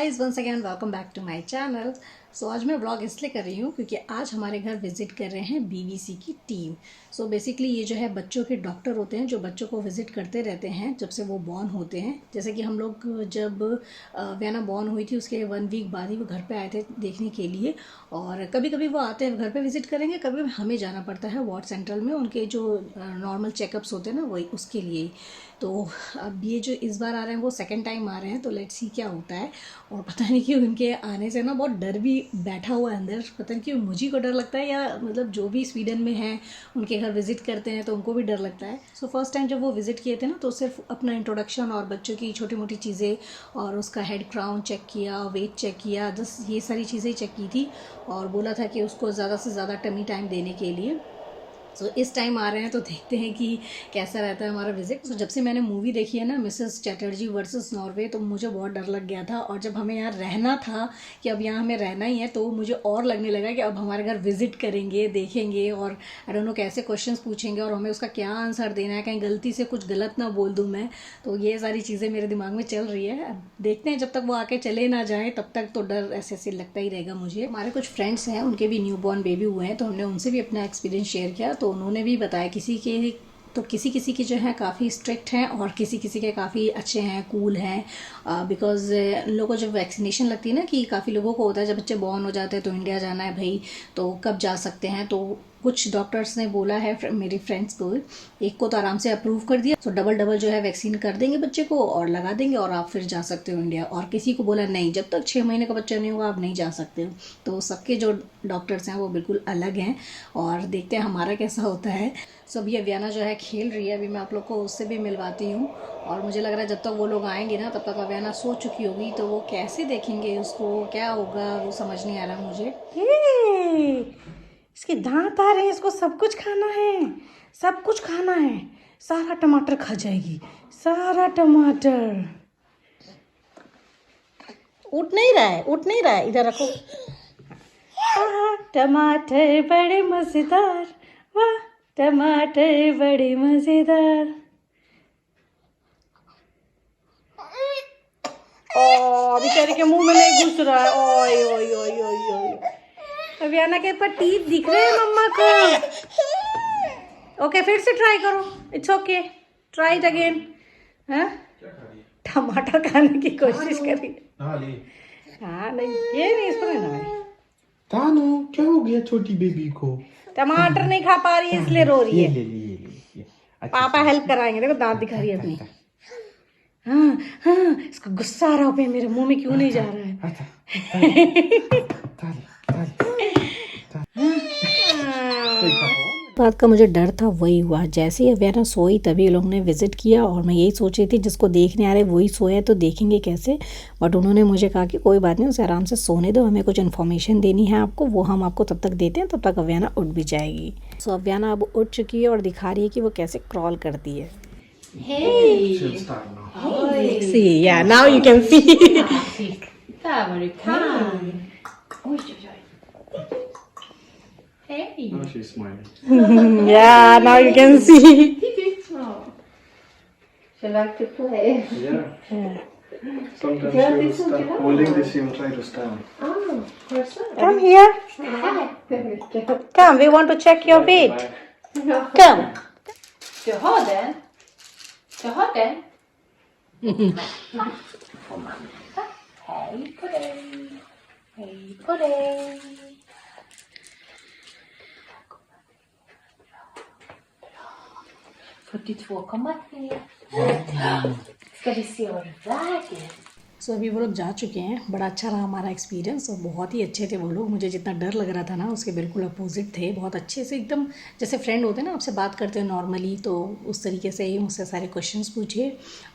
Guys once again welcome back to my channel. So आज मैं blog इसलिए कर रही हूँ क्योंकि आज हमारे घर विज़िट कर रहे हैं बीवीसी की टीम। सो बेसिकली ये जो है बच्चों के डॉक्टर होते हैं जो बच्चों को विज़िट करते रहते हैं जब से वो बॉर्न होते हैं। जैसे कि हम लोग जब व्याना बॉर्न हुई थी उसके 1 वीक बाद ही वो घर पे आए थे देखने के लिए। और कभी कभी वो आते हैं घर पे विज़िट करेंगे, कभी हमें जाना पड़ता है वार्ड सेंट्रल में उनके जो नॉर्मल चेकअप्स होते हैं ना वही उसके लिए। तो अब ये जो इस बार आ रहे हैं वो सेकंड टाइम आ रहे हैं, तो लेट्स सी क्या होता है। और पता नहीं क्यों उनके आने से ना बहुत डर भी बैठा हुआ है अंदर। पता नहीं क्यों मुझे को डर लगता है या मतलब जो भी स्वीडन में हैं उनके घर विज़िट करते हैं तो उनको भी डर लगता है। सो फर्स्ट टाइम जब वो विज़िट किए थे ना तो सिर्फ अपना इंट्रोडक्शन और बच्चों की छोटी मोटी चीज़ें और उसका हेड क्राउन चेक किया, वेट चेक किया, जस्ट ये सारी चीज़ें चेक की थी। और बोला था कि उसको ज़्यादा से ज़्यादा टमी टाइम देने के लिए। सो इस टाइम आ रहे हैं तो देखते हैं कि कैसा रहता है हमारा विजिट। जब से मैंने मूवी देखी है ना मिसेस चैटर्जी वर्सेस नॉर्वे तो मुझे बहुत डर लग गया था। और जब हमें यहाँ रहना था कि अब यहाँ हमें रहना ही है तो मुझे और लगने लगा कि अब हमारे घर विजिट करेंगे, देखेंगे और आई डोंट नो कैसे क्वेश्चंस पूछेंगे और हमें उसका क्या आंसर देना है, कहीं गलती से कुछ गलत ना बोल दूँ मैं। तो ये सारी चीज़ें मेरे दिमाग में चल रही है। अब देखते हैं जब तक वो आके चले ना जाए तब तक तो डर ऐसे ऐसे लगता ही रहेगा मुझे। हमारे कुछ फ्रेंड्स हैं उनके भी न्यू बॉर्न बेबी हुए हैं तो हमने उनसे भी अपना एक्सपीरियंस शेयर किया। तो उन्होंने भी बताया किसी किसी के जो है काफ़ी स्ट्रिक्ट हैं और किसी किसी के काफ़ी अच्छे हैं, कूल हैं। बिकॉज लोगों को जब वैक्सीनेशन लगती है ना कि काफ़ी लोगों को होता है जब बच्चे बॉर्न हो जाते हैं तो इंडिया जाना है भाई तो कब जा सकते हैं। तो कुछ डॉक्टर्स ने बोला है मेरी फ्रेंड्स को, एक को तो आराम से अप्रूव कर दिया तो डबल जो है वैक्सीन कर देंगे बच्चे को और लगा देंगे और आप फिर जा सकते हो इंडिया। और किसी को बोला नहीं, जब तक 6 महीने का बच्चा नहीं होगा आप नहीं जा सकते हो। तो सबके जो डॉक्टर्स हैं वो बिल्कुल अलग हैं और देखते हैं हमारा कैसा होता है। सो अभी अव्याना जो है खेल रही है, अभी मैं आप लोग को उससे भी मिलवाती हूँ। और मुझे लग रहा है जब तक वो लोग आएंगे ना तब तक अव्याना सो चुकी होगी तो वो कैसे देखेंगे उसको, क्या होगा वो समझ नहीं आ रहा मुझे। इसके दांत आ रहे हैं, इसको सब कुछ खाना है, सब कुछ खाना है। सारा टमाटर खा जाएगी, सारा टमाटर। उठ नहीं रहा है, उठ नहीं रहा है, इधर रखो। टमाटर बड़े मजेदार, वाह टमाटर बड़े मजेदार। ओ बेचारे के मुंह में नहीं घुस रहा है। ओए ओए ओए ओए ओए। अभियाना के ऊपर टीथ दिख रहे हैं मम्मा को। ओके फिर से ट्राई करो, it's okay, try it again. हाँ टमाटर खाने की कोशिश करी। हाँ नहीं ये नहीं, इसको नहीं है। तानू क्या हो गया छोटी बेबी को? टमाटर नहीं खा पा रही है इसलिए रो रही ये है। ले ये। अच्छा पापा हेल्प कराएंगे, देखो दांत दिखा रही है अपनी। हाँ हाँ इसको गुस्सा आ रहा है, मेरे मुंह में क्यों नहीं जा रहा है। बात का मुझे डर था वही हुआ। जैसे ही अव्याना सोई तभी लोग ने विज़िट किया और मैं यही सोच रही थी जिसको देखने आ रहे वही सोया तो देखेंगे कैसे। बट उन्होंने मुझे कहा कि कोई बात नहीं, उसे आराम से सोने दो, हमें कुछ इन्फॉर्मेशन देनी है आपको, वो हम आपको तब तक देते हैं, तब तक अव्याना उठ भी जाएगी। सो अव्याना अब उठ चुकी है और दिखा रही है कि वो कैसे क्रॉल करती है। See, yeah, now you can see. Där var du kan. Oj, oj, oj. Hej. Now she's smiling. Yeah, now you can see. She like to play. Yeah. Sometimes she will start holding this, she will try to stand. Come here. Come, we want to check your weight. Come. Du har den? Du har den? Hej på dig. Hej på dig. 42,3. Ska vi se vad det väger? सो अभी वो लोग जा चुके हैं। बड़ा अच्छा रहा हमारा एक्सपीरियंस और बहुत ही अच्छे थे वो लोग। मुझे जितना डर लग रहा था ना उसके बिल्कुल अपोजिट थे। बहुत अच्छे से एकदम जैसे फ्रेंड होते हैं ना, आपसे बात करते हैं नॉर्मली, तो उस तरीके से ही मुझसे सारे क्वेश्चंस पूछे।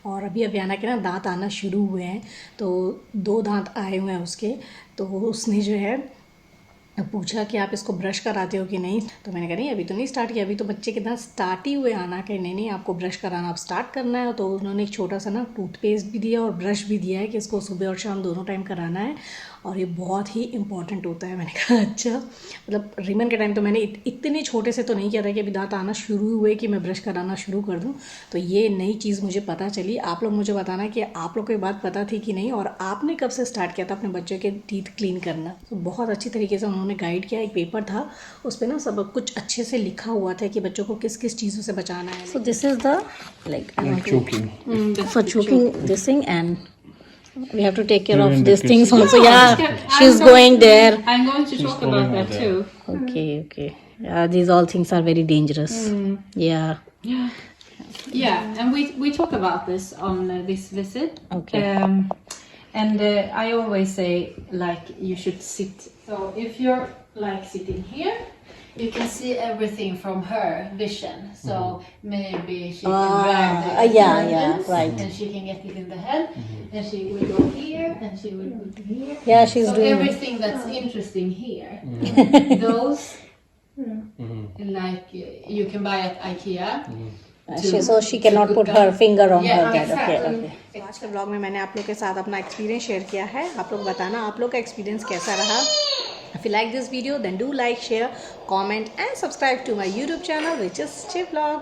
और अभी अव्याना के ना दांत आना शुरू हुए हैं, तो 2 दांत आए हुए हैं उसके। तो उसने जो है पूछा कि आप इसको ब्रश कराते हो कि नहीं, तो मैंने कहा नहीं अभी तो नहीं स्टार्ट किया, अभी तो बच्चे के दांत स्टार्ट ही हुए आना कि नहीं नहीं आपको ब्रश कराना आप स्टार्ट करना है। तो उन्होंने एक छोटा सा ना टूथपेस्ट भी दिया और ब्रश भी दिया है कि इसको सुबह और शाम दोनों टाइम कराना है और ये बहुत ही इंपॉर्टेंट होता है। मैंने कहा अच्छा, मतलब रिमन के टाइम तो मैंने इतने छोटे से तो नहीं किया था कि अभी दांत आना शुरू हुए कि मैं ब्रश कराना शुरू कर दूँ। तो ये नई चीज़ मुझे पता चली। आप लोग मुझे बताना कि आप लोग को ये बात पता थी कि नहीं और आपने कब से स्टार्ट किया था अपने बच्चों के टीथ क्लीन करना। तो बहुत अच्छी तरीके से उन्होंने गाइड किया। एक पेपर था उस पर ना सब कुछ अच्छे से लिखा हुआ था कि बच्चों को किस किस चीज़ों से बचाना है। So this is the like for choking this thing, and we have to take care of these things also. Yeah, she's going there. I'm going to talk about that too. Okay. These all things are very dangerous. Yeah. Yeah, and we talk about this on this visit. Okay. And I always say like you should sit. So if you're like sitting here, you can see everything from her vision. So maybe she can grab the intelligence right. and she can get it in the head, and she will go here and she will go here. Yeah, she's So doing everything that's interesting here, those like you can buy at IKEA. so she cannot put her finger on Yeah, her head. exactly. Okay. आज के blog में मैंने आप लोग के साथ अपना experience share किया है। आप लोग बताना आप लोग का एक्सपीरियंस कैसा रहा। If you like this video, then do like, share, comment and subscribe to my YouTube channel, which is Chip Vlog.